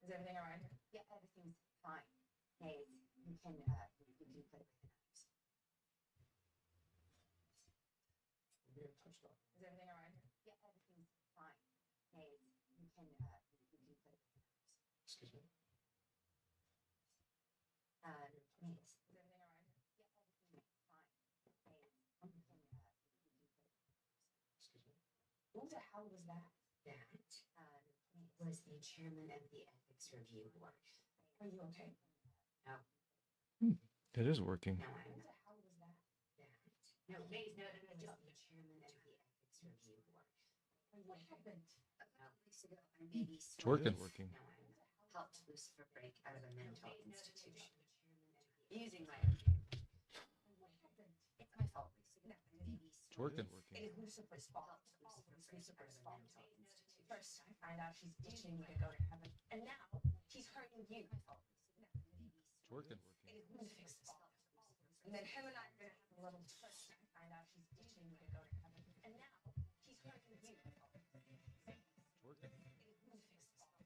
Is everything all right? Yeah, everything's fine. Hey, you can put it with the knives. Being touched on. Is everything all right? Yeah, everything's fine. Hey, you can put it with the knives. Excuse me. Is everything all right? Yeah, everything's fine. Hey, you can put it with the knives. Excuse me. Who the hell was that? That was the chairman of the ethics review board. Are you okay? No, It is working. no, I'm Who not. the hell was that? That. No, wait, no, was the chairman of the ethics review board. What happened? A couple weeks ago, I maybe It's working. No, I'm not. Helped Lucifer break out of a mental institution. Using my own name. What happened? It's my fault. No, maybe It's working. It is Lucifer's fault. Helped It's Lucifer Lucifer's break out fault. of a mental institution. First, I find out she's ditching me to go to heaven, and now he's hurting you. My fault. No, maybe It's working. It is going to fix this. And then him and I are going to have a little. First, I find out she's ditching me to go to heaven, and now he's hurting you. It's working. It is going to fix this.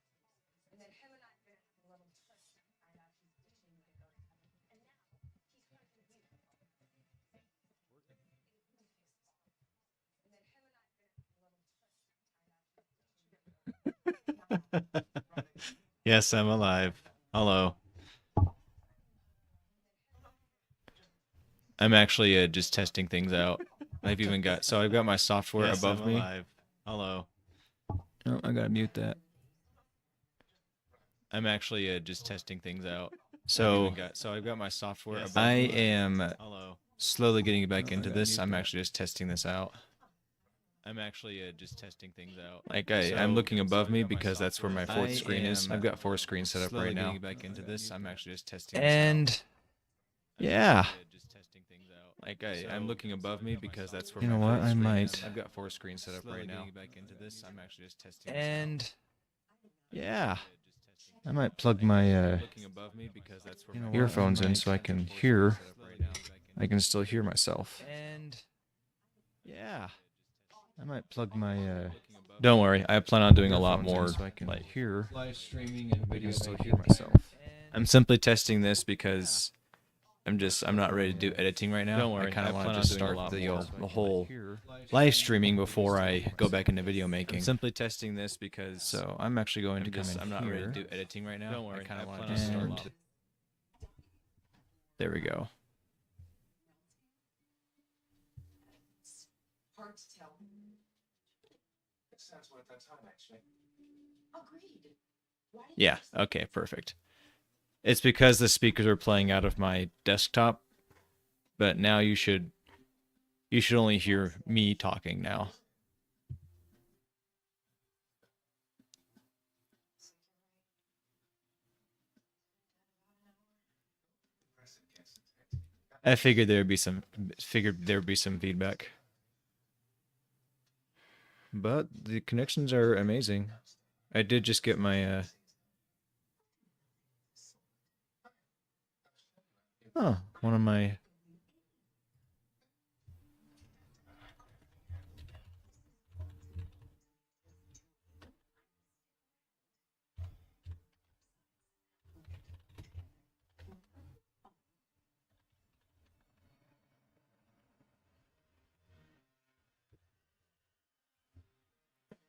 And then him and I are going to have a little. First, I find out she's ditching me to go to heaven, and now he's hurting you. It is going to fix this. And then him and I are going to have a little. Yes, I'm alive. Hello. I'm actually just testing things out. I've got my software Yes, above I'm me. alive. Hello. Oh, I gotta mute that. I'm actually just testing things out. So I've got my software Yes, above I'm me. alive. I am Hello. slowly getting back Oh, I into gotta this. mute I'm that. actually just testing this out. I'm actually just testing things out. Like So- I'm looking above so me I've got my because that's where my software. fourth I screen is. am I've got 4 screens set up slowly right now. getting back into this. I'm actually just testing this out. And Yeah. just testing things out. Like So- I'm looking above so me I've got my because that's where software. my You know fourth what? I screen might is. I've got 4 screens set up slowly right now. getting back into this. I'm actually just testing this out. And Yeah. I might plug my Looking above me because that's where you my know what? earphones I in might- so I can hear. I can still hear myself. and Yeah. I might plug my Don't worry. I plan on doing a lot earphones in more so I can like here. live streaming and I video can still making. hear myself. I'm simply testing this because I'm not ready to do editing right now. Don't worry, I kind I of want plan to on just doing a start lot the, more. the whole Hear. live streaming before I go back into video making. I'm simply testing this because So I'm actually going to come in I'm not ready to here. do editing right now. Don't worry, I kind I of want plan to on just doing a start. lot. There we go. Hard to tell. It sounds worth our time, actually. Agreed. Why did Yeah. Okay. Perfect. It's because the speakers are playing out of my desktop, but now you should only hear me talking now. I figured there'd be some feedback. But the connections are amazing. I did just get my one of my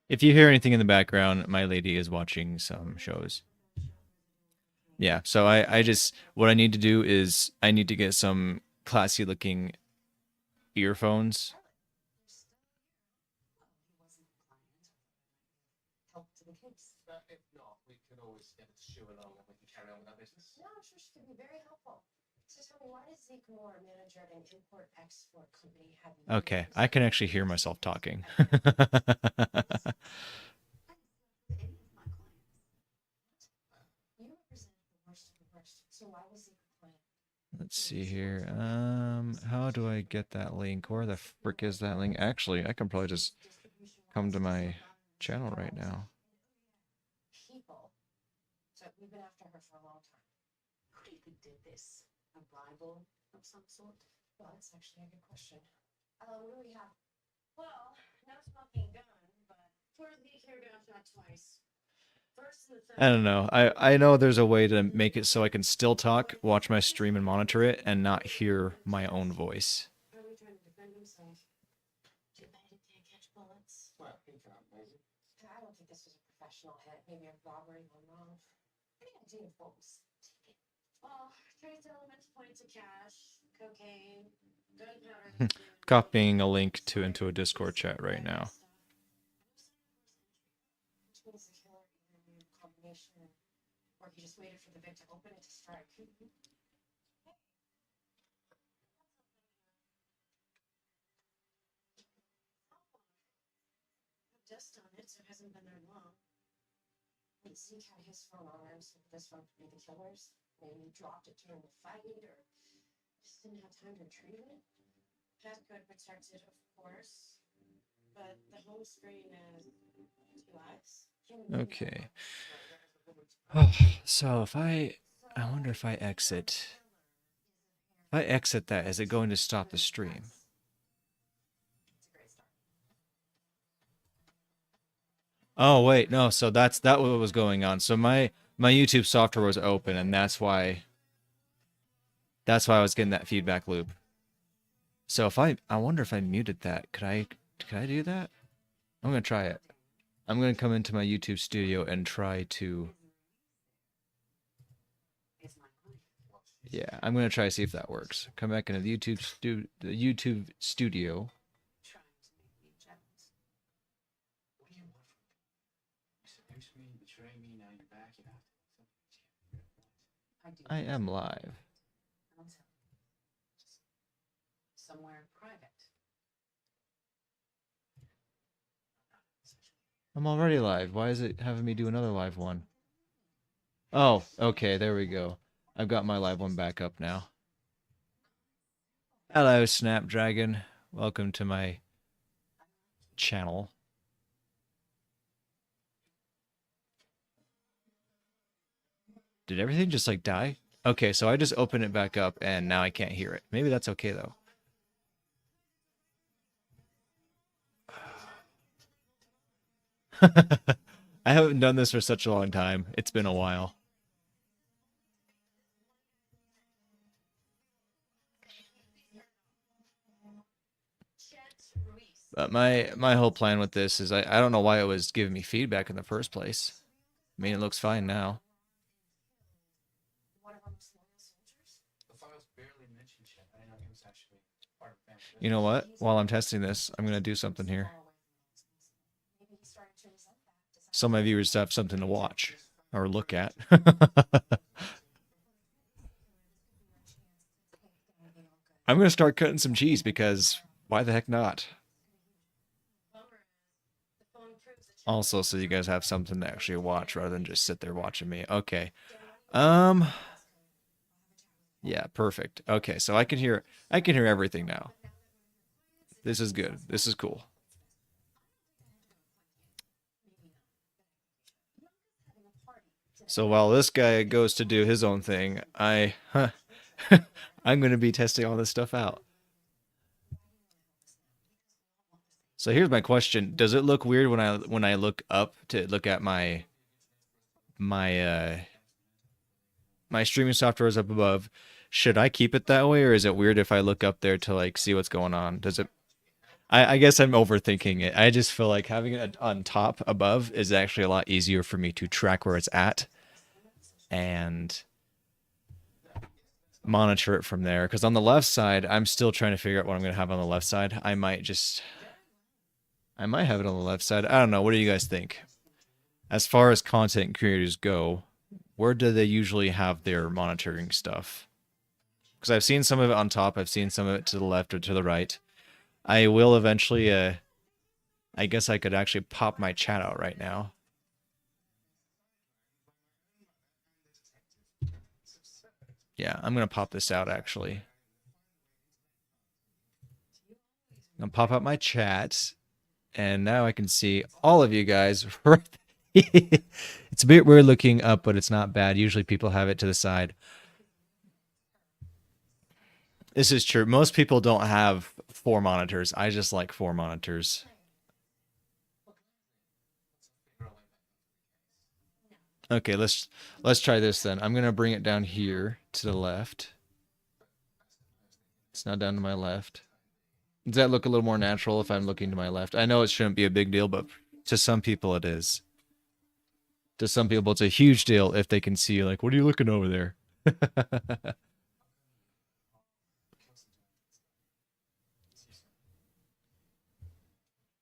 If you hear anything in the background, my lady is watching some shows. Yeah, so I just what I need to do is I need to get some classy looking earphones. help to the case? If not, we can always get the shoe along and we can carry on with our business. No, I'm sure she could be very helpful. So tell me, why does Zeke Moore, manager at an import-export company, have you? Okay, I can actually hear myself talking. You represent the worst of the worst. So why was Zeke a client? Let's see here. How do I get that link? Where the frick is that link? Actually, I can probably just come to my channel right now. People. So we've been after her for a long time. Who do you think did this? A rival of some sort? Well, that's actually a good question. What do we have? Well, no smoking gun, but for the daycare down not twice. First and the third. I don't know. I know there's a way to make it so I can still talk, watch my stream, and monitor it, and not hear my own voice. Probably trying to defend himself. Too bad he can't catch bullets. Well, he can't, maybe. I don't think this was a professional hit. Maybe a robbery gone wrong. What are you gonna do, folks? Take it. Well, trace elements pointing to cash, cocaine, gunpowder. Copying a link to into a Discord chat right now. Which means the killer either knew the combination or he just waited for the victim to open it to strike. Dust on it, so it hasn't been there long. Zeke had his phone on him, so this one could be the killer's. Maybe he dropped it during the fight, or just didn't have time to retrieve it. Passcode protected, of course, but the home screen has 2 eyes. Okay. So if I wonder if I exit that, is it going to stop the stream? It's a great start. Oh wait, no. So that what was going on. So my YouTube software was open, and that's why I was getting that feedback loop. So if I wonder if I muted that. Could I do that? I'm gonna try it. I'm gonna come into my YouTube studio and try to. Yeah, I'm gonna try to see if that works. Come back into the YouTube studio. Trying to make me jealous. What do you want from me? You seduce me, betray me, now you're back, you have to. I do. I am live. I'll tell you. Just somewhere private. I'm already live. Why is it having me do another live one? Oh, okay, there we go. I've got my live one back up now. Hello, Snapdragon. Welcome to my channel. Did everything just like die? Okay, so I just opened it back up and now I can't hear it. Maybe that's okay though. I haven't done this for such a long time. It's been a while. But my whole plan with this is I don't know why it was giving me feedback in the first place. I mean, it looks fine now. One of our most loyal soldiers? The files barely mentioned shit. I didn't know he was actually part of family. You know what? While I'm testing this, I'm going to do something here. Maybe he started to resent that. So my viewers have something to watch or look at. I'm going to start cutting some cheese because why the heck not? Also, so you guys have something to actually watch rather than just sit there watching me. Okay. Yeah, perfect. Okay, so I can hear everything now. This is good. This is cool. So while this guy goes to do his own thing, I'm going to be testing all this stuff out. So here's my question: does it look weird when I look up to look at my streaming software is up above? Should I keep it that way, or is it weird if I look up there to like see what's going on? Does it? I guess I'm overthinking it. I just feel like having it on top above is actually a lot easier for me to track where it's at and monitor it from there. Because on the left side, I'm still trying to figure out what I'm going to have on the left side. I might have it on the left side. I don't know. What do you guys think? As far as content creators go, where do they usually have their monitoring stuff? Because I've seen some of it on top. I've seen some of it to the left or to the right. I will eventually, I guess I could actually pop my chat out right now. Yeah, I'm going to pop this out actually. I'm going to pop out my chat. And now I can see all of you guys. It's a bit weird looking up, but it's not bad. Usually people have it to the side. This is true. Most people don't have 4 monitors. I just like 4 monitors. Okay, let's try this then. I'm gonna bring it down here to the left. It's now down to my left. Does that look a little more natural if I'm looking to my left? I know it shouldn't be a big deal, but to some people it is. To some people it's a huge deal if they can see you like, what are you looking over there?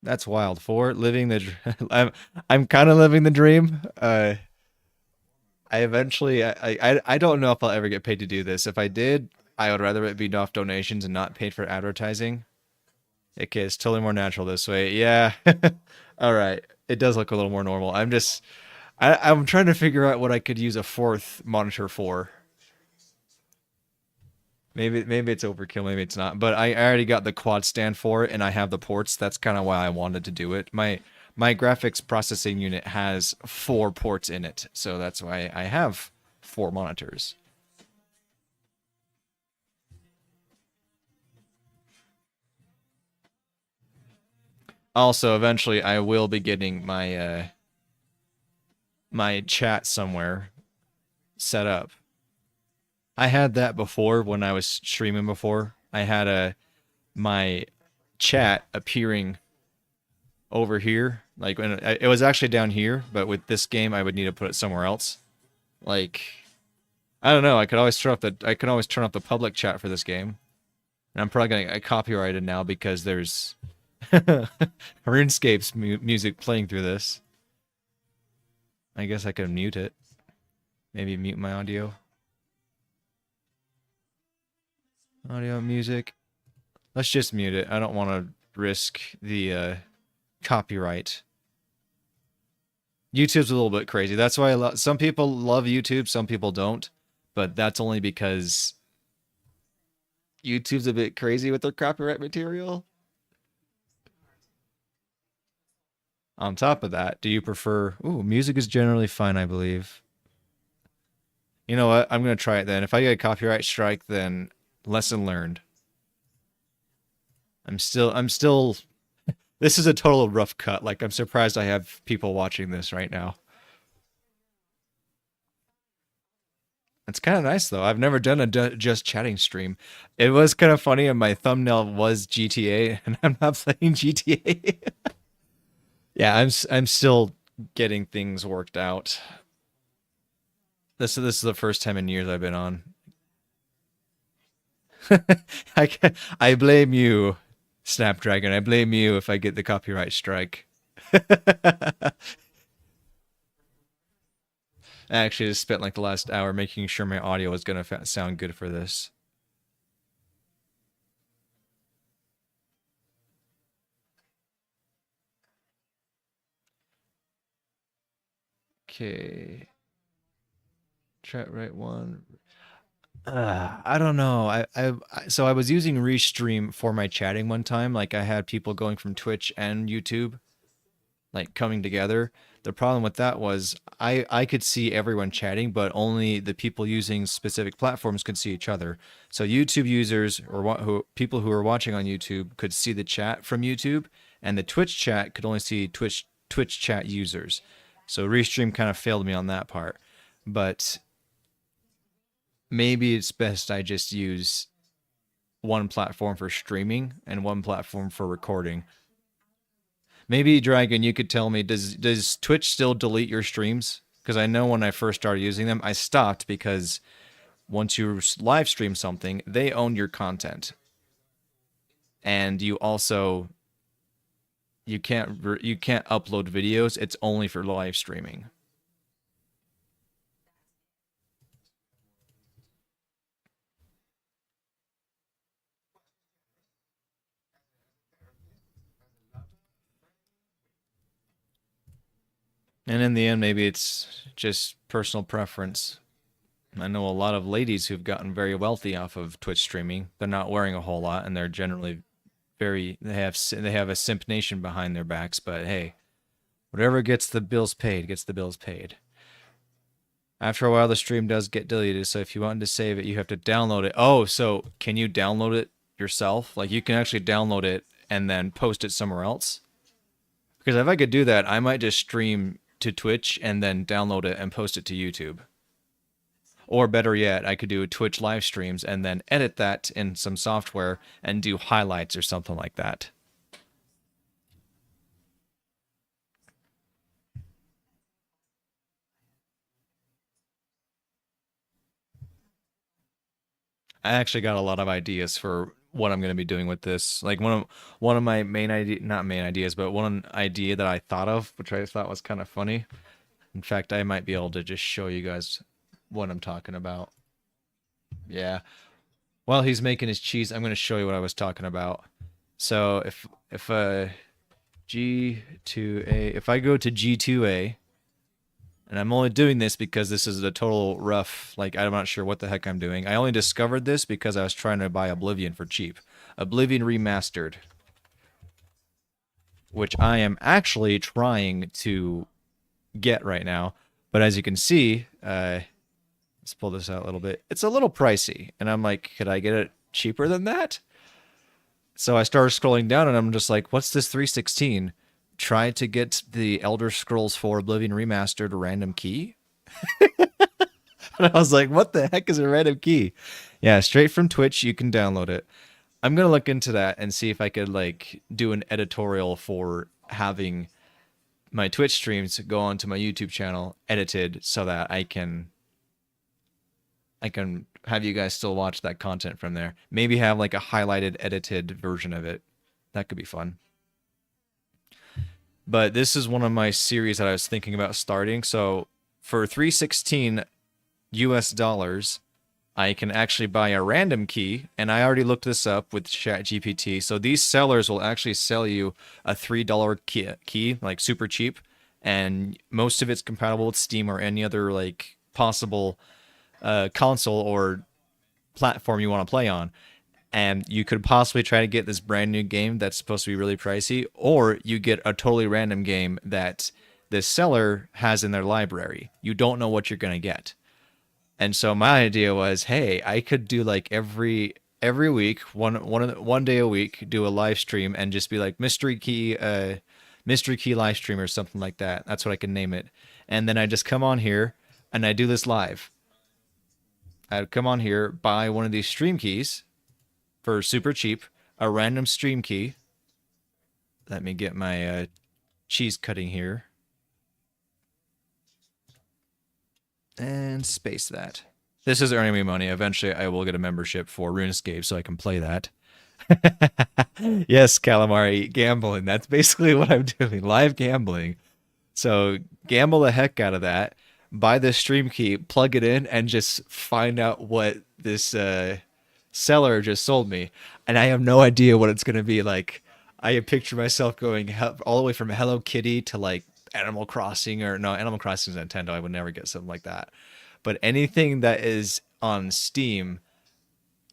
That's wild. For living the I'm kind of living the dream. I eventually I don't know if I'll ever get paid to do this. If I did, I would rather it be off donations and not paid for advertising. Okay, it's totally more natural this way. Yeah. All right. It does look a little more normal. I'm trying to figure out what I could use a 4th monitor for. Maybe it's overkill, maybe it's not. But I already got the quad stand for it and I have the ports. That's kind of why I wanted to do it. My graphics processing unit has 4 ports in it, so that's why I have 4 monitors. Also, eventually I will be getting my my chat somewhere set up. I had that before when I was streaming before. I had my chat appearing over here. Like when it was actually down here, but with this game I would need to put it somewhere else. Like I don't know, I could always turn off the public chat for this game. And I'm probably gonna get copyrighted now because there's RuneScape's music playing through this. I guess I could mute it. Maybe mute my audio. Audio, music. Let's just mute it. I don't want to risk the copyright. YouTube's a little bit crazy. That's why some people love YouTube, some people don't. But that's only because YouTube's a bit crazy with their copyright material. On top of that, do you prefer... Ooh, music is generally fine, I believe. You know what? I'm going to try it then. If I get a copyright strike, then lesson learned. I'm still... This is a total rough cut. Like, I'm surprised I have people watching this right now. It's kind of nice, though. I've never done a just chatting stream. It was kind of funny, and my thumbnail was GTA, and I'm not playing GTA. Yeah, I'm still getting things worked out. This is the first time in years I've been on. I blame you, Snapdragon. I blame you if I get the copyright strike. I actually just spent like the last hour making sure my audio was gonna sound good for this. Okay. Chat right one. I don't know. So I was using Restream for my chatting one time. Like I had people going from Twitch and YouTube, like coming together. The problem with that was I could see everyone chatting, but only the people using specific platforms could see each other. So YouTube users or people who are watching on YouTube could see the chat from YouTube, and the Twitch chat could only see Twitch chat users. So Restream kind of failed me on that part. But maybe it's best I just use one platform for streaming and one platform for recording. Maybe, Dragon, you could tell me, does Twitch still delete your streams? Because I know when I first started using them, I stopped because once you live stream something, they own your content. And you also... You can't upload videos. It's only for live streaming. And in the end, maybe it's just personal preference. I know a lot of ladies who've gotten very wealthy off of Twitch streaming. They're not wearing a whole lot, and they're generally they have a simp nation behind their backs, but hey, whatever gets the bills paid gets the bills paid. After a while the stream does get deleted, so if you want to save it you have to download it. Oh, so can you download it yourself. Like you can actually download it and then post it somewhere else. Because if I could do that, I might just stream to Twitch and then download it and post it to YouTube. Or better yet, I could do Twitch live streams and then edit that in some software and do highlights or something like that. I actually got a lot of ideas for what I'm going to be doing with this. Like one of my main idea, not main ideas, but one idea that I thought of, which I thought was kind of funny. In fact, I might be able to just show you guys what I'm talking about. Yeah. While he's making his cheese, I'm going to show you what I was talking about. So if G2A, if I go to G2A, and I'm only doing this because this is a total rough, like I'm not sure what the heck I'm doing. I only discovered this because I was trying to buy Oblivion for cheap. Oblivion Remastered. Which I am actually trying to get right now. But as you can see, let's pull this out a little bit. It's a little pricey. And I'm like, could I get it cheaper than that? So I started scrolling down and I'm just like, what's this 316? Try to get the Elder Scrolls 4 Oblivion Remastered random key. And I was like, what the heck is a random key? Yeah, straight from Twitch, you can download it. I'm going to look into that and see if I could like do an editorial for having my Twitch streams go onto my YouTube channel edited so that I can have you guys still watch that content from there. Maybe have like a highlighted, edited version of it. That could be fun. But this is one of my series that I was thinking about starting. So for $316 US, I can actually buy a random key. And I already looked this up with ChatGPT. So these sellers will actually sell you a $3 key, like super cheap. And most of it's compatible with Steam or any other like possible console or platform you want to play on. And you could possibly try to get this brand new game that's supposed to be really pricey, or you get a totally random game that the seller has in their library. You don't know what you're going to get. And so my idea was, hey, I could do like every week, one day a week, do a live stream and just be like mystery key live stream or something like that. That's what I can name it. And then I just come on here and I do this live. I'd come on here, buy one of these stream keys for super cheap, a random stream key. Let me get my cheese cutting here. And space that. This is earning me money. Eventually I will get a membership for RuneScape so I can play that. Yes, Calamari, gambling. That's basically what I'm doing. Live gambling. So gamble the heck out of that. Buy this stream key, plug it in, and just find out what this seller just sold me. And I have no idea what it's going to be like. I picture myself going all the way from Hello Kitty to like Animal Crossing, or no, Animal Crossing is Nintendo. I would never get something like that. But anything that is on Steam,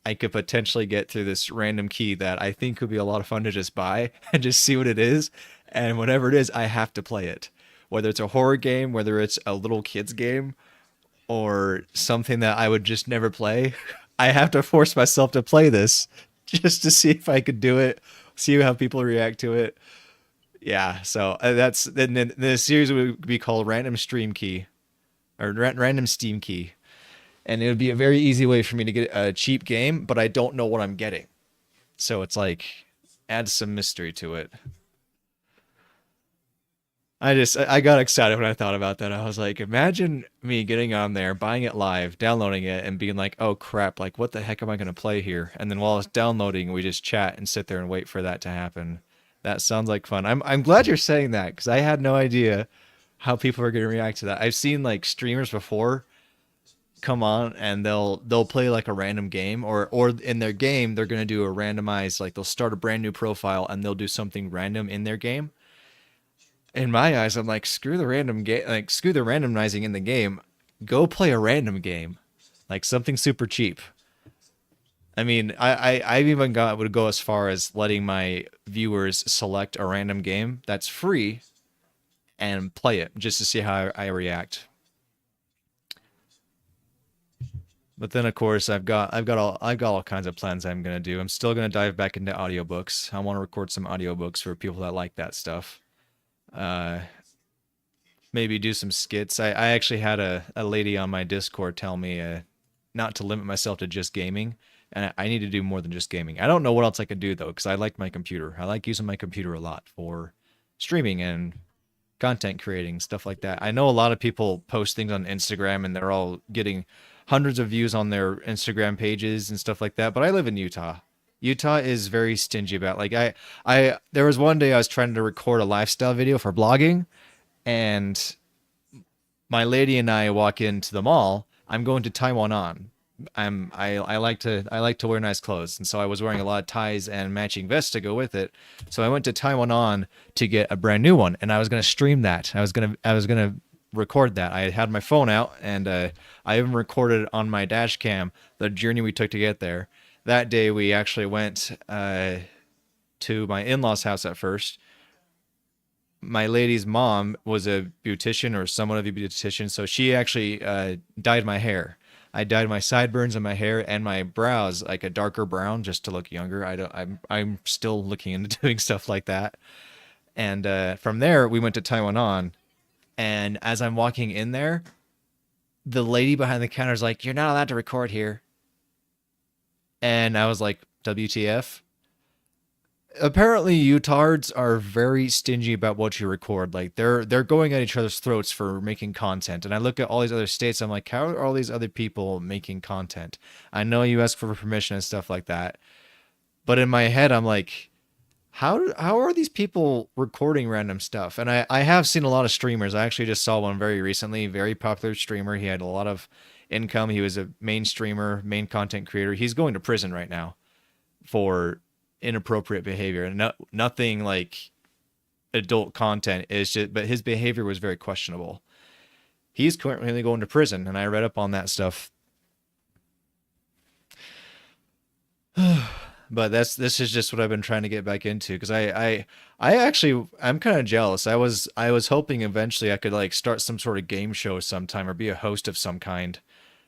I could potentially get through this random key that I think would be a lot of fun to just buy and just see what it is. And whatever it is, I have to play it. Whether it's a horror game, whether it's a little kid's game, or something that I would just never play, I have to force myself to play this just to see if I could do it, see how people react to it. Yeah, so that's then the series would be called Random Stream Key, or Random Steam Key, and it would be a very easy way for me to get a cheap game, but I don't know what I'm getting, so it's like adds some mystery to it. I got excited when I thought about that. I was like, imagine me getting on there, buying it live, downloading it, and being like, oh crap, like what the heck am I going to play here? And then while it's downloading, we just chat and sit there and wait for that to happen. That sounds like fun. I'm glad you're saying that, because I had no idea how people are going to react to that. I've seen like streamers before come on and they'll play like a random game, or in their game they're going to do a randomized, like they'll start a brand new profile and they'll do something random in their game. In my eyes, I'm like, screw the random game, like screw the randomizing in the game. Go play a random game, like something super cheap. I mean, I've even would go as far as letting my viewers select a random game that's free and play it just to see how I react. But then of course I've got all kinds of plans I'm gonna do. I'm still gonna dive back into audiobooks. I want to record some audiobooks for people that like that stuff. Uh, Maybe do some skits. I actually had a lady on my Discord tell me not to limit myself to just gaming, and I need to do more than just gaming. I don't know what else I could do though, because I like my computer. I like using my computer a lot for streaming and content creating, stuff like that. I know a lot of people post things on Instagram and they're all getting hundreds of views on their Instagram pages and stuff like that, but I live in Utah. Utah is very stingy about like I there was one day I was trying to record a lifestyle video for blogging, and my lady and I walk into the mall. I'm going to Taiwan on. I like to wear nice clothes, and so I was wearing a lot of ties and matching vests to go with it. So I went to Taiwan on to get a brand new one, and I was gonna stream that. I was gonna record that. I had my phone out, and I even recorded on my dash cam the journey we took to get there. That day we actually went to my in-laws' house at first. My lady's mom was a beautician or somewhat of a beautician, so she actually dyed my hair. I dyed my sideburns and my hair and my brows like a darker brown just to look younger. I'm still looking into doing stuff like that. And from there we went to Taiwan on, and as I'm walking in there, the lady behind the counter is like, "You're not allowed to record here." And I was like, WTF? Apparently Utards are very stingy about what you record. Like they're going at each other's throats for making content. And I look at all these other states, I'm like, how are all these other people making content? I know you ask for permission and stuff like that, but in my head I'm like, how are these people recording random stuff? And I have seen a lot of streamers. I actually just saw one very recently, very popular streamer. He had a lot of income. He was a main streamer, main content creator. He's going to prison right now for inappropriate behavior, and nothing like adult content is just, but his behavior was very questionable. He's currently going to prison, and I read up on that stuff. But this is just what I've been trying to get back into, because I'm kind of jealous. I was hoping eventually I could like start some sort of game show sometime or be a host of some kind.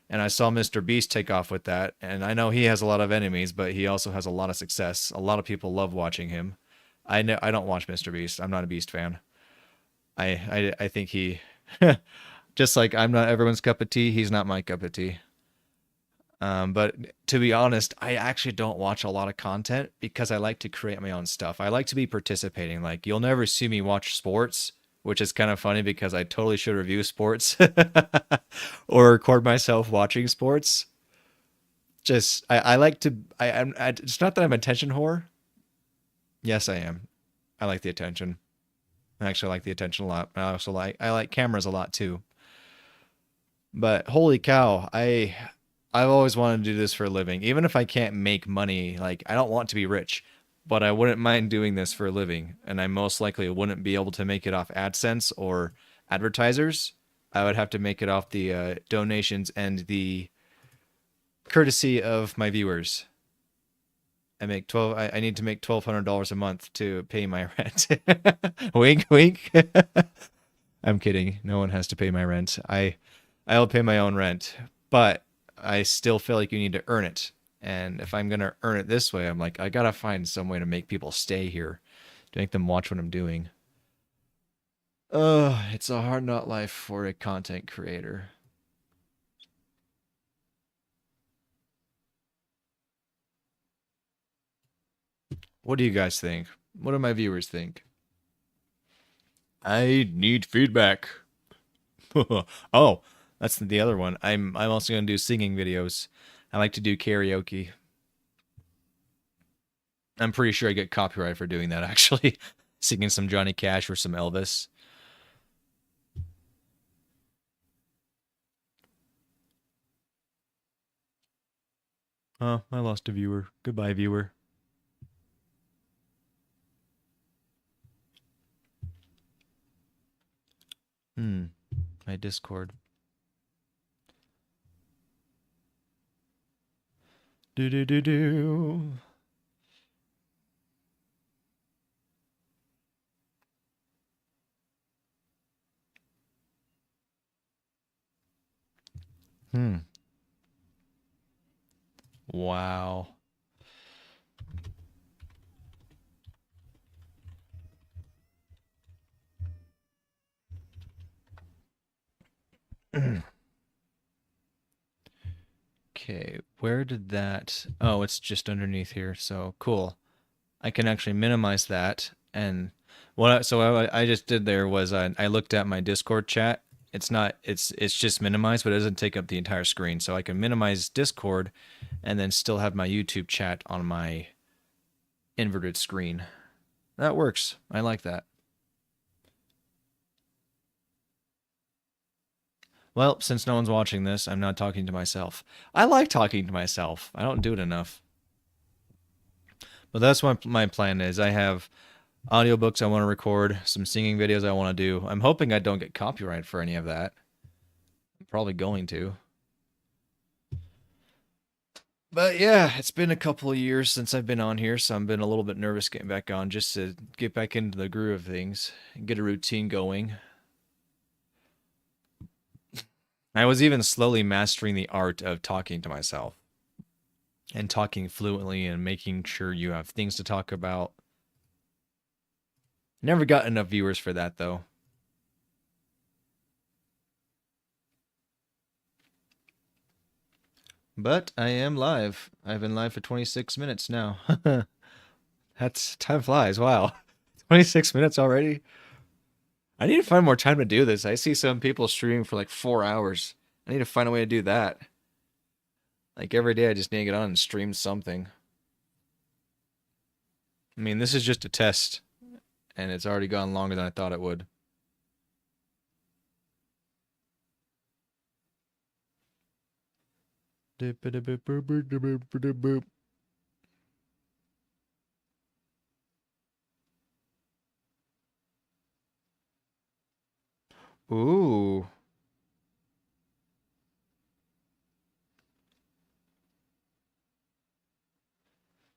And I saw Mr. Beast take off with that, and I know he has a lot of enemies, but he also has a lot of success. A lot of people love watching him. I don't watch Mr. Beast. I'm not a Beast fan. I think he just like I'm not everyone's cup of tea, he's not my cup of tea. But to be honest, I actually don't watch a lot of content because I like to create my own stuff. I like to be participating. Like you'll never see me watch sports, which is kind of funny because I totally should review sports or record myself watching sports. Just I like to it's not that I'm an attention whore. Yes, I am. I like the attention. I actually like the attention a lot. I like cameras a lot too. But holy cow, I've always wanted to do this for a living. Even if I can't make money, like I don't want to be rich, but I wouldn't mind doing this for a living. And I most likely wouldn't be able to make it off AdSense or advertisers. I would have to make it off the donations and the courtesy of my viewers. I need to make $1,200 a month to pay my rent. Wink, wink. I'm kidding. No one has to pay my rent. I'll pay my own rent, but I still feel like you need to earn it. And if I'm going to earn it this way, I'm like, I got to find some way to make people stay here, to make them watch what I'm doing. It's a hard not life for a content creator. What do you guys think? What do my viewers think? I need feedback. Oh, that's the other one. I'm also going to do singing videos. I like to do karaoke. I'm pretty sure I get copyright for doing that, actually. Singing some Johnny Cash or some Elvis. Oh, I lost a viewer. Goodbye, viewer. My Discord. Do. Wow. Okay, where did that... Oh, it's just underneath here, so cool. I can actually minimize that, and I just did there was I looked at my Discord chat. It's just minimized, but it doesn't take up the entire screen. So I can minimize Discord and then still have my YouTube chat on my inverted screen. That works. I like that. Well, since no one's watching this, I'm not talking to myself. I like talking to myself. I don't do it enough. But that's what my plan is. I have audiobooks I want to record, some singing videos I want to do. I'm hoping I don't get copyright for any of that. I'm probably going to. But yeah, it's been a couple of years since I've been on here, so I've been a little bit nervous getting back on just to get back into the groove of things and get a routine going. I was even slowly mastering the art of talking to myself and talking fluently and making sure you have things to talk about. Never got enough viewers for that, though. But I am live. I've been live for 26 minutes now. That's... time flies. Wow. 26 minutes already? I need to find more time to do this. I see some people streaming for like 4 hours. I need to find a way to do that. Like every day I just need to get on and stream something. I mean, this is just a test. And it's already gone longer than I thought it would. Ooh.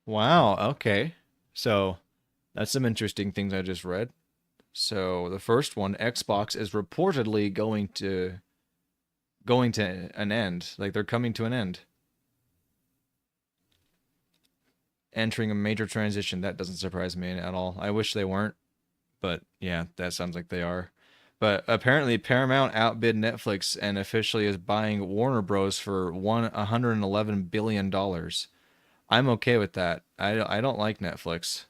Wow, okay. So, that's some interesting things I just read. So, the first one, Xbox is reportedly going to an end. Like, they're coming to an end. Entering a major transition. That doesn't surprise me at all. I wish they weren't. But, yeah, that sounds like they are. But apparently Paramount outbid Netflix and officially is buying Warner Bros. For $111 billion. I'm okay with that. I don't like Netflix.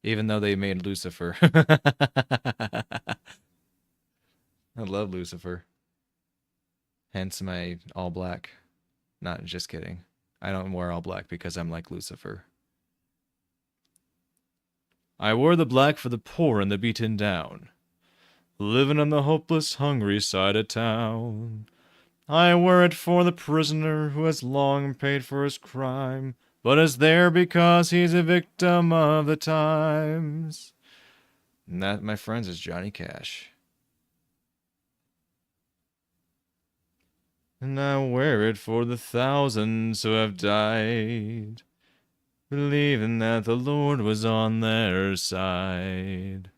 Even though they made Lucifer. I love Lucifer. Hence my all black. Not just kidding. I don't wear all black because I'm like Lucifer. I wore the black for the poor and the beaten down. Living on the hopeless, hungry side of town. I wear it for the prisoner who has long paid for his crime, but is there because he's a victim of the times. And that, my friends, is Johnny Cash. And I wear it for the thousands who have died, believing that the Lord was on their side.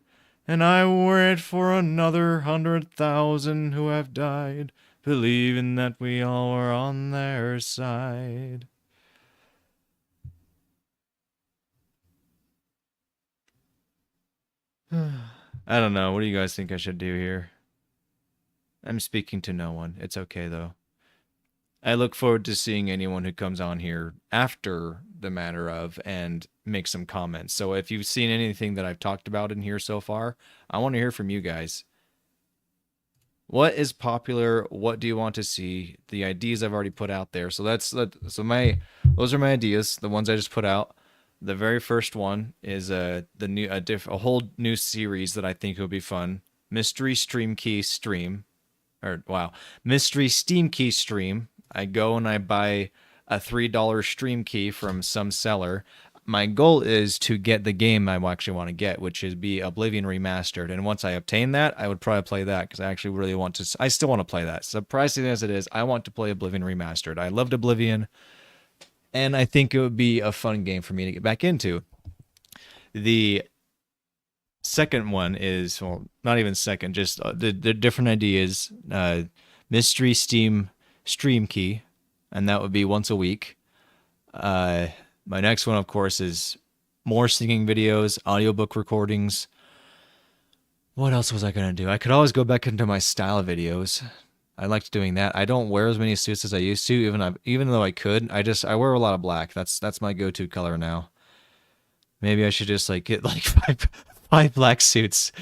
And I wear it for another 100,000 who have died, believing that we all were on their side. I don't know. What do you guys think I should do here? I'm speaking to no one. It's okay, though. I look forward to seeing anyone who comes on here after the matter of and make some comments. So if you've seen anything that I've talked about in here so far, I want to hear from you guys. What is popular? What do you want to see? The ideas I've already put out there. So those are my ideas, the ones I just put out. The very first one is a whole new series that I think will be fun. Mystery Steam Key Stream. Mystery Steam Key Stream. I go and I buy a $3 stream key from some seller. My goal is to get the game I actually want to get, which is be Oblivion Remastered. And once I obtain that, I would probably play that because I actually really want to. I still want to play that. Surprising as it is, I want to play Oblivion Remastered. I loved Oblivion, and I think it would be a fun game for me to get back into. The second one is, well, not even second, just the different ideas. Mystery Steam Stream Key, and that would be once a week. My next one, of course, is more singing videos, audiobook recordings. What else was I going to do? I could always go back into my style videos. I liked doing that. I don't wear as many suits as I used to, even though I could. I wear a lot of black. That's my go-to color now. Maybe I should just like get like five black suits,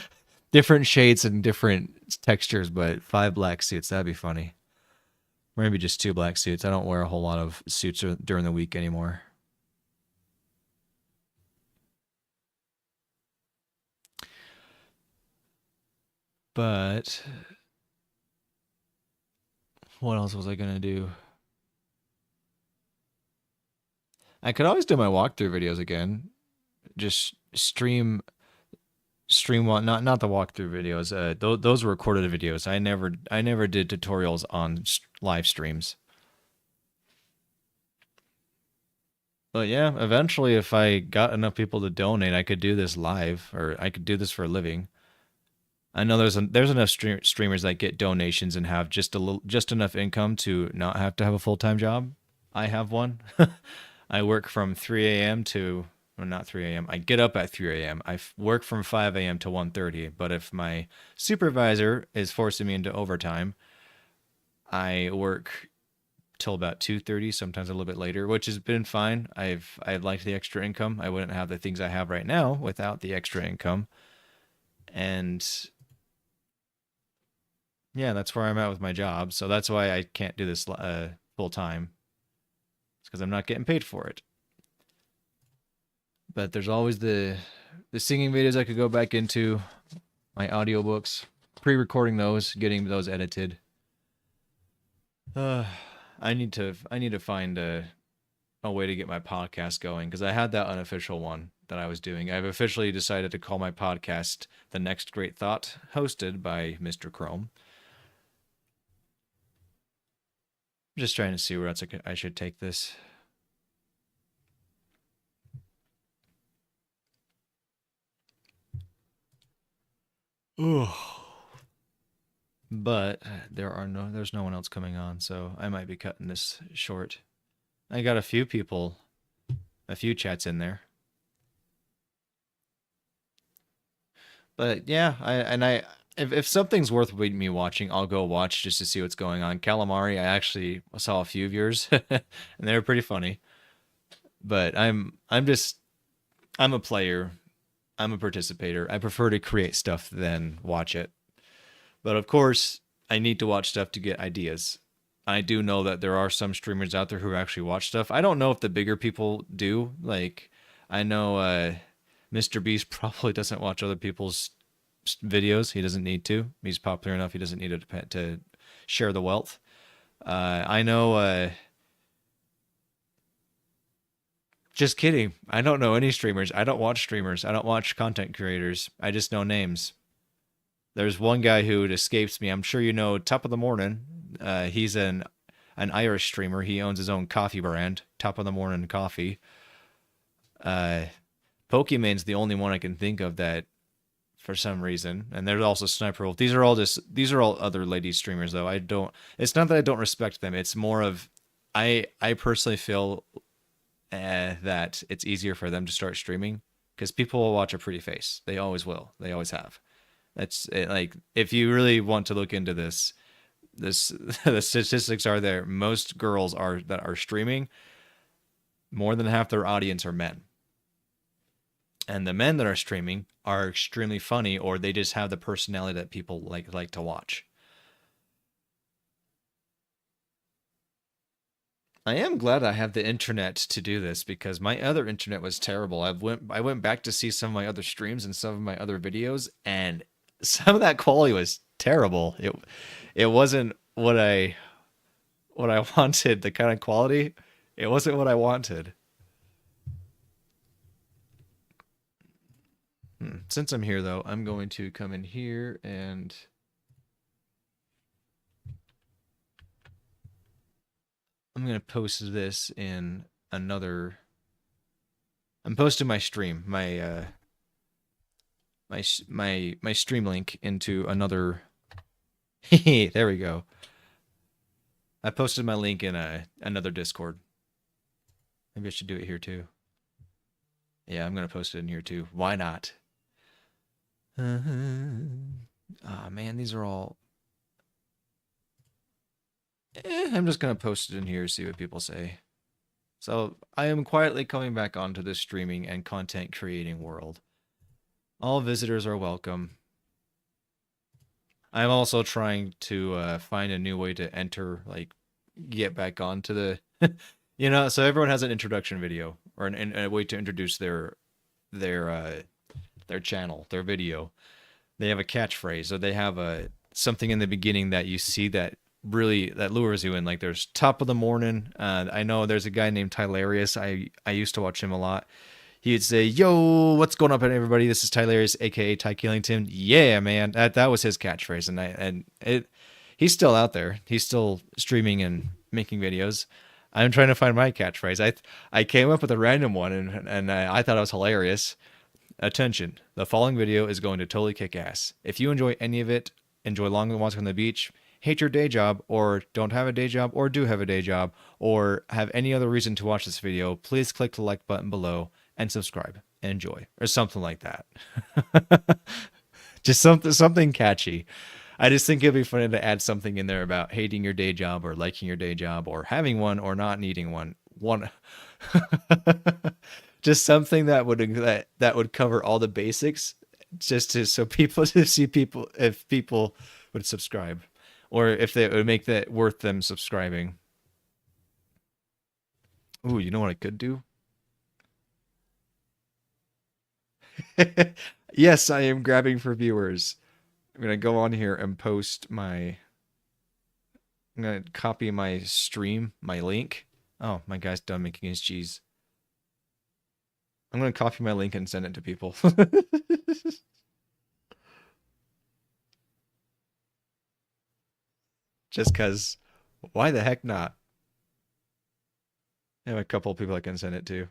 different shades and different textures, but 5 black suits. That'd be funny. Maybe just 2 black suits. I don't wear a whole lot of suits during the week anymore. But what else was I gonna do? I could always do my walkthrough videos again. Just stream one, not the walkthrough videos. Those were recorded videos. I never did tutorials on live streams. But yeah, eventually, if I got enough people to donate, I could do this live, or I could do this for a living. I know there's enough streamers that get donations and have just enough income to not have to have a full-time job. I have one. I work from 3 a.m. to, well, not 3 a.m. I get up at 3 a.m. I work from 5 a.m. to 1:30. But if my supervisor is forcing me into overtime, I work till about 2:30, sometimes a little bit later, which has been fine. I've liked the extra income. I wouldn't have the things I have right now without the extra income. And yeah, that's where I'm at with my job. So that's why I can't do this full time. It's because I'm not getting paid for it. But there's always the singing videos I could go back into, my audiobooks, pre-recording those, getting those edited. I need to find a way to get my podcast going, because I had that unofficial one that I was doing. I've officially decided to call my podcast The Next Great Thought, hosted by Mr. Chrome. I'm just trying to see where else I should take this. Ooh. But there's no one else coming on, so I might be cutting this short. I got a few chats in there. But yeah, if something's worth me watching, I'll go watch just to see what's going on. Calamari, I actually saw a few of yours, and they were pretty funny. But I'm a player. I'm a participator. I prefer to create stuff than watch it. But of course, I need to watch stuff to get ideas. I do know that there are some streamers out there who actually watch stuff. I don't know if the bigger people do. Like, I know Mr. Beast probably doesn't watch other people's videos. He doesn't need to. He's popular enough. He doesn't need to share the wealth. I know... just kidding. I don't know any streamers. I don't watch streamers. I don't watch content creators. I just know names. There's one guy who escapes me. I'm sure you know Top of the Morning. He's an Irish streamer. He owns his own coffee brand, Top of the Morning Coffee. Pokemon's the only one I can think of that, for some reason, and there's also Sniper Wolf. These are all other lady streamers though. It's not that I don't respect them. It's more of I personally feel that it's easier for them to start streaming because people will watch a pretty face. They always will. They always have. That's it, like, if you really want to look into this the statistics are there. Most girls that are streaming, more than half their audience are men. And the men that are streaming are extremely funny, or they just have the personality that people like to watch. I am glad I have the internet to do this, because my other internet was terrible. I went back to see some of my other streams and some of my other videos, and some of that quality was terrible. It wasn't what I wanted, the kind of quality. It wasn't what I wanted. Since I'm here though, I'm going to come in here and I'm going to post this in another. I'm posting my stream, my stream link into another. There we go. I posted my link in another Discord. Maybe I should do it here too. Yeah, I'm gonna post it in here too. Why not? Ah, man, these are all. I'm just gonna post it in here, see what people say. So I am quietly coming back onto this streaming and content creating world. All visitors are welcome. I'm also trying to find a new way to enter, like, get back onto the, you know. So everyone has an introduction video or a way to introduce their channel, their video. They have a catchphrase, or they have a something in the beginning that you see that really that lures you in. Like there's top of the morning. I know there's a guy named Tylarius. I used to watch him a lot. He'd say, "Yo, what's going up, everybody? This is Tylarius, aka Ty Killington." Yeah, man, that was his catchphrase, and he's still out there. He's still streaming and making videos. I'm trying to find my catchphrase. I came up with a random one, and I thought it was hilarious. Attention, the following video is going to totally kick ass. If you enjoy any of it, enjoy long walks on the beach, hate your day job, or don't have a day job, or do have a day job, or have any other reason to watch this video, please click the like button below and subscribe. Enjoy, or something like that. Just something catchy. I just think it'd be funny to add something in there about hating your day job, or liking your day job, or having one, or not needing one. Just something that would cover all the basics, just so people to see people, if people would subscribe, or if it would make that worth them subscribing. Ooh, you know what I could do? Yes, I am grabbing for viewers. I'm gonna go on here and post my. I'm gonna copy my stream, my link. Oh, my guy's done making his cheese. I'm gonna copy my link and send it to people. Just cause, why the heck not? I have a couple of people I can send it to.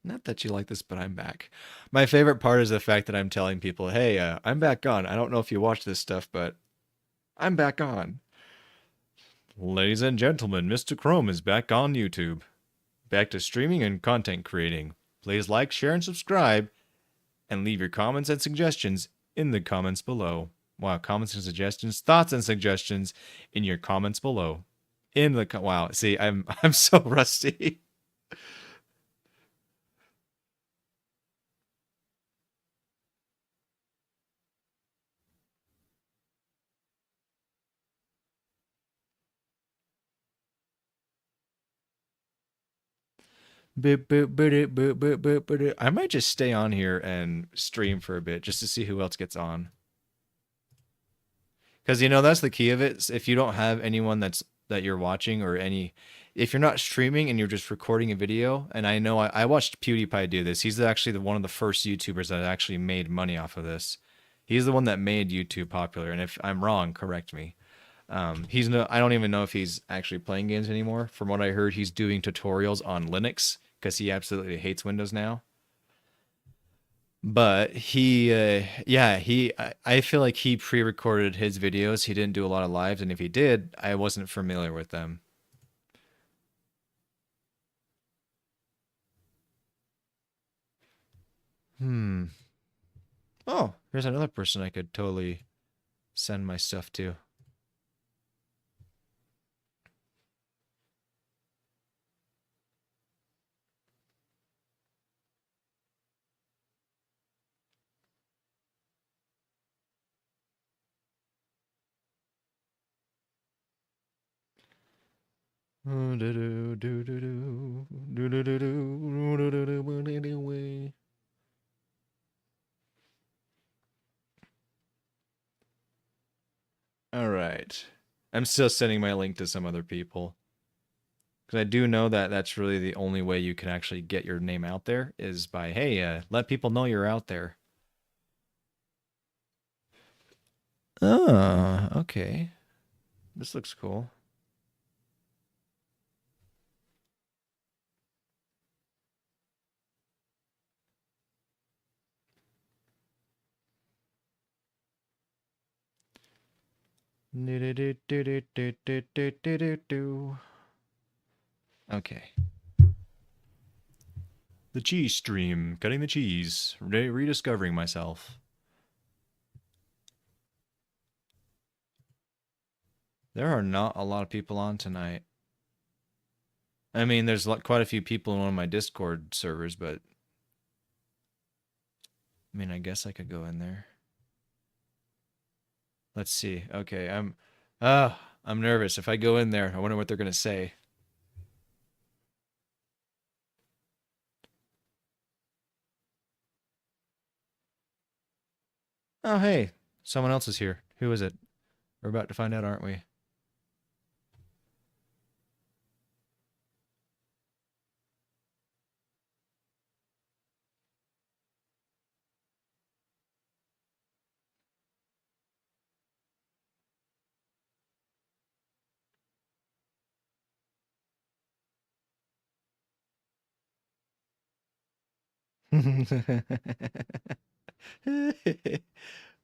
Not that you like this, but I'm back. My favorite part is the fact that I'm telling people, hey, I'm back on. I don't know if you watch this stuff, but I'm back on. Ladies and gentlemen, Mr. Chrome is back on YouTube. Back to streaming and content creating. Please like, share, and subscribe, and leave your comments and suggestions in the comments below. Wow, comments and suggestions, thoughts and suggestions in your comments below. Wow, see, I'm so rusty. I might just stay on here and stream for a bit just to see who else gets on. Because, you know, that's the key of it. If you don't have anyone that you're watching, or if you're not streaming and you're just recording a video, and I know I watched PewDiePie do this. He's actually one of the first YouTubers that actually made money off of this. He's the one that made YouTube popular. And if I'm wrong, correct me. I don't even know if he's actually playing games anymore. From what I heard, he's doing tutorials on Linux because he absolutely hates Windows now. But I feel like he pre-recorded his videos. He didn't do a lot of lives, and if he did, I wasn't familiar with them. Oh, here's another person I could totally send my stuff to. All right. I'm still sending my link to some other people. Because I do know that that's really the only way you can actually get your name out there is by, hey, let people know you're out there. Oh, okay. This looks cool. Okay. The cheese stream, cutting the cheese, rediscovering myself. There are not a lot of people on tonight. I mean, there's quite a few people in one of my Discord servers, but I mean, I guess I could go in there. Let's see. Okay, I'm nervous. If I go in there, I wonder what they're gonna say. Oh, hey, someone else is here. Who is it? We're about to find out, aren't we?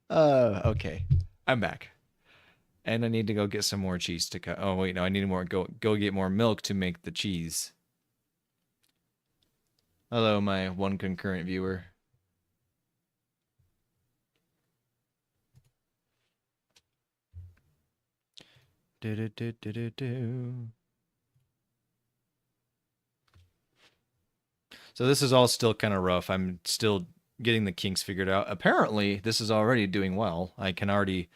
Okay. I'm back. And I need to go get some more cheese to cut. Oh, wait, no, I need more go get more milk to make the cheese. Hello, my one concurrent viewer. So this is all still kind of rough. I'm still getting the kinks figured out. Apparently, this is already doing well. I can already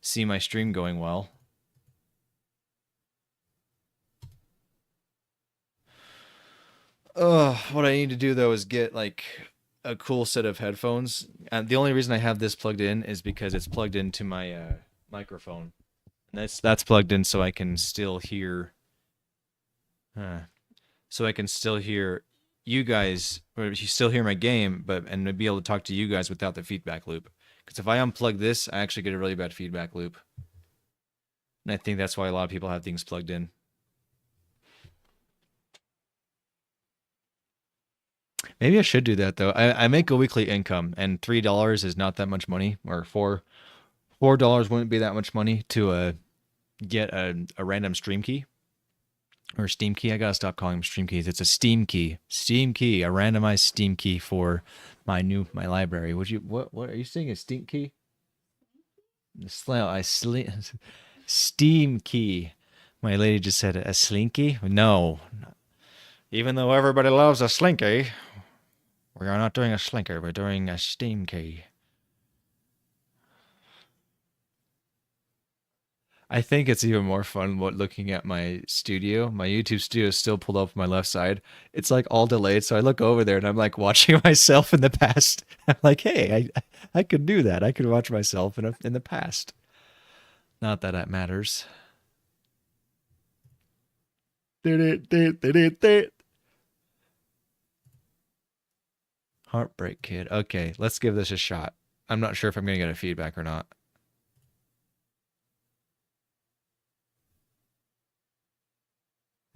see my stream going well. What I need to do though is get like a cool set of headphones. And the only reason I have this plugged in is because it's plugged into my microphone. And that's plugged in so I can still hear you guys, or you still hear my game, but and be able to talk to you guys without the feedback loop. Because if I unplug this, I actually get a really bad feedback loop. And I think that's why a lot of people have things plugged in. Maybe I should do that though. I make a weekly income, and $3 is not that much money, or $4 wouldn't be that much money to get a random stream key or Steam key. I gotta stop calling them stream keys. It's a Steam key. Steam key, a randomized Steam key for my library. Would you what are you saying? A Steam key? Steam key. My lady just said a slinky. No, even though everybody loves a slinky, we are not doing a slinker. We're doing a Steam key. I think it's even more fun looking at my studio. My YouTube studio is still pulled up on my left side. It's like all delayed, so I look over there and I'm like watching myself in the past. I'm like, hey, I could do that. I could watch myself in the past. Not that that matters. Heartbreak Kid. Okay, let's give this a shot. I'm not sure if I'm going to get a feedback or not.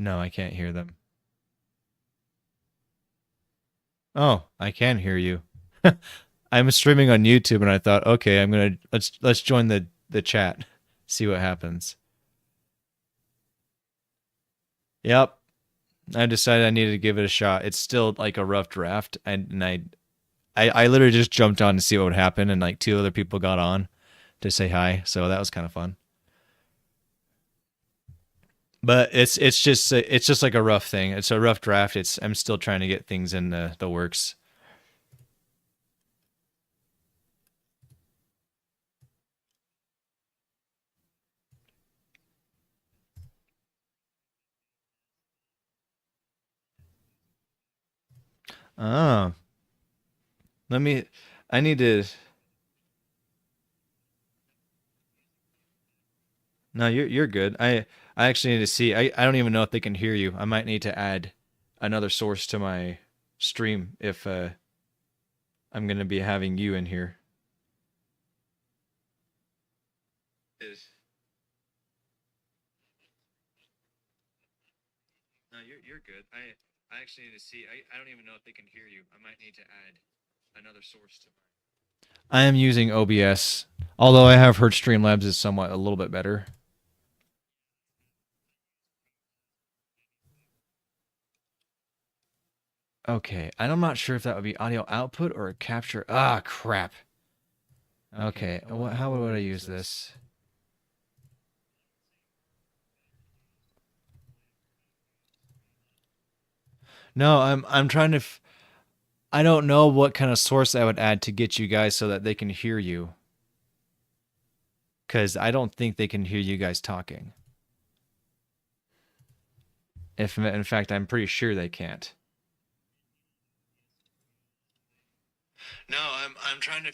No, I can't hear them. Oh, I can hear you. I'm streaming on YouTube and I thought, okay, let's join the chat. See what happens. Yep. I decided I needed to give it a shot. It's still like a rough draft, and I literally just jumped on to see what would happen, and like 2 other people got on to say hi, so that was kind of fun. But it's just like a rough thing. It's a rough draft. I'm still trying to get things in the works. Oh. I need to. No, you're good. I actually need to see. I don't even know if they can hear you. I might need to add another source to my stream if I'm going to be having you in here. No, you're good. I actually need to see. I don't even know if they can hear you. I might need to add another source to my. I am using OBS. Although I have heard Streamlabs is somewhat a little bit better. Okay, I'm not sure if that would be audio output or a capture. Ah, crap. Okay, how would I use this? No, I'm trying to. I don't know what kind of source I would add to get you guys so that they can hear you. Because I don't think they can hear you guys talking. If in fact, I'm pretty sure they can't. No, I'm trying to.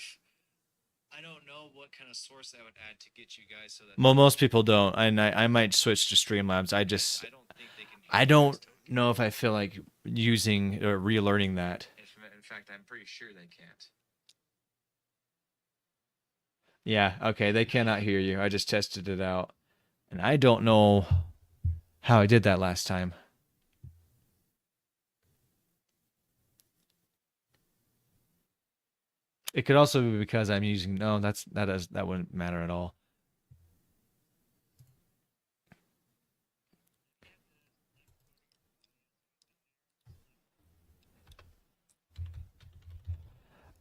I don't know what kind of source I would add to get you guys so that. Well, most people don't, and I might switch to Streamlabs. I don't know if I feel like using or relearning that. In fact, I'm pretty sure they can't. Yeah, okay, they cannot hear you. I just tested it out. And I don't know how I did that last time. It could also be because I'm using that wouldn't matter at all.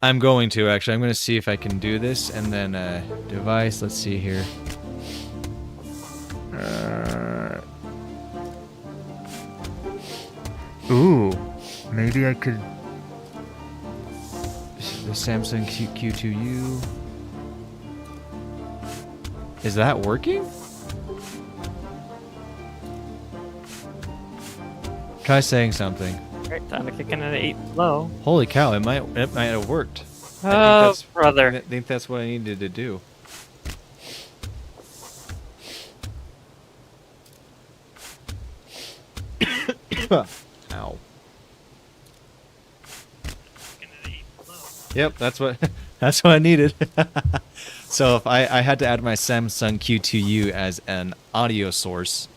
I'm going to actually. I'm going to see if I can do this, and then device. Let's see here. Ooh, maybe I could. The Samsung Q2U. Is that working? Try saying something. Alright, time to kick in at 8 low. Holy cow! It might have worked. Oh, I brother. think that's what I needed to do. Ow. Yep, that's what I needed. So if I had to add my Samsung Q2U as an audio source,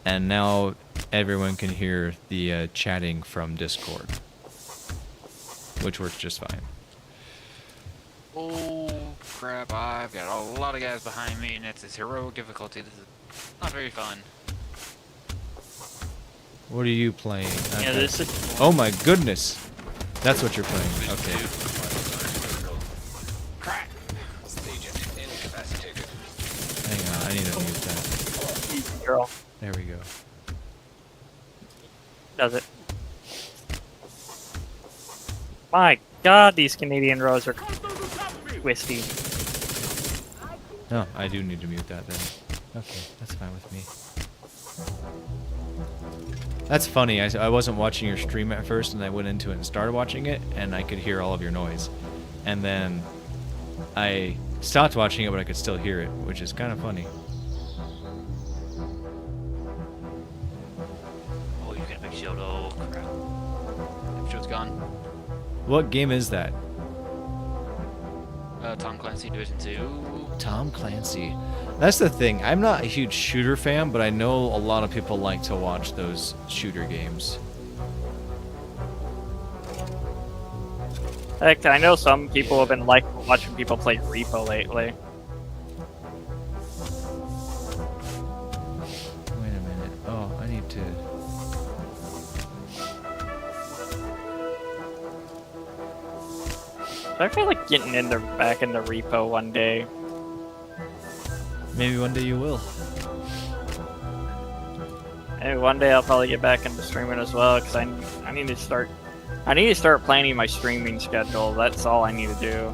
and now everyone can hear the chatting from Discord, which works just fine. Oh crap, I've got a lot of guys behind me and it's this heroic difficulty. This is not very fun. What are you playing? Yeah, this is. Oh my goodness! That's what you're playing. Okay. Crack! Hang on, I need to mute that. Easy, girl. There we go. Does it? My God, these Canadian roads are twisty. No, I do need to mute that then. Okay, that's fine with me. That's funny. I wasn't watching your stream at first, and I went into it and started watching it, and I could hear all of your noise. And then I stopped watching it, but I could still hear it, which is kind of funny. Oh, you got a big shield. Oh crap. Big shield's gone. What game is that? Tom Clancy Division 2. Tom Clancy. That's the thing. I'm not a huge shooter fan, but I know a lot of people like to watch those shooter games. Heck, I know some people have been watching people play Repo lately. Wait a minute. Oh, I need to... I feel like getting back into Repo one day. Maybe one day you will. Maybe one day I'll probably get back into streaming as well, because I need to start planning my streaming schedule. That's all I need to do.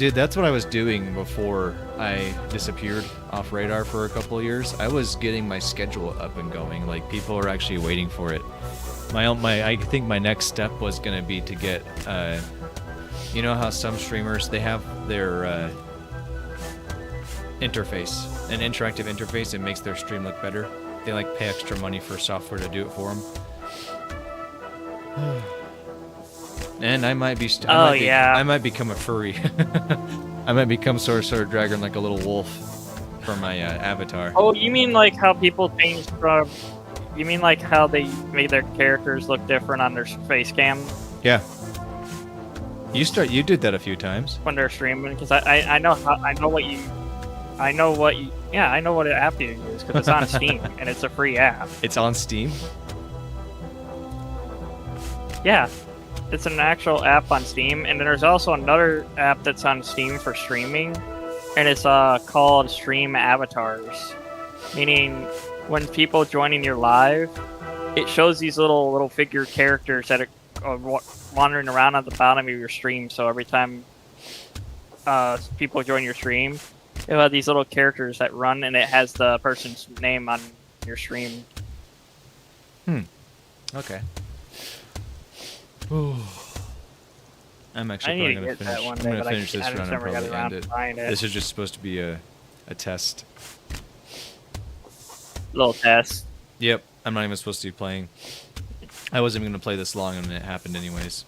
That's what I was doing before I disappeared off radar for a couple of years. I was getting my schedule up and going. Like, people were actually waiting for it. I think my next step was gonna be to get you know how some streamers, they have their interface, an interactive interface that makes their stream look better. They like pay extra money for software to do it for them. And I might be. I might become a furry. I might become sort of dragging like a little wolf for my avatar. Oh, you mean like how people change from? You mean like how they made their characters look different on their face cam? Yeah. You did that a few times. when they're streaming because I know what app you use because it's on Steam and it's a free app. It's on Steam. Yeah, it's an actual app on Steam, and then there's also another app that's on Steam for streaming, and it's called Stream Avatars, meaning when people joining your live, it shows these little figure characters that are wandering around at the bottom of your stream. So every time people join your stream, you'll have these little characters that run, and it has the person's name on your stream. Okay. I'm I actually need probably to gonna get finish. that one I'm day, gonna but finish this I just run and never got probably around end to it. buying it. This is just supposed to be a test. Little test. Yep. I'm not even supposed to be playing. I wasn't even gonna play this long, and it happened anyways.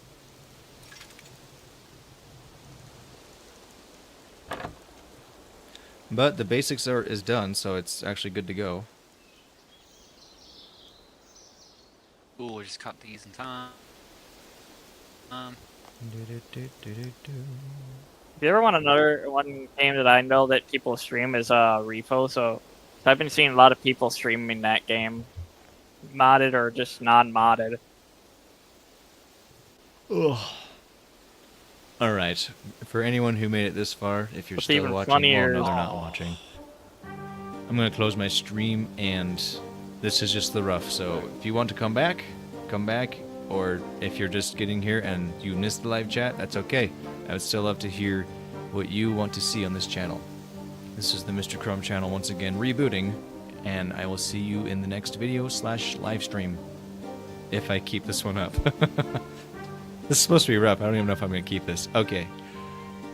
But the basics is done, so it's actually good to go. Ooh, I just caught these in time. If you ever want another one game that I know that people stream is Repo, so I've been seeing a lot of people streaming that game. Modded or just non-modded. Ugh. Alright. For anyone who made it this far, if you're What's still even watching, funnier well, no, is- they're not watching. I'm gonna close my stream, and this is just the rough, so if you want to come back, or if you're just getting here and you missed the live chat, that's okay. I would still love to hear what you want to see on this channel. This is the Mr. Chrome channel once again rebooting, and I will see you in the next video / live stream. If I keep this one up. This is supposed to be rough. I don't even know if I'm going to keep this. Okay.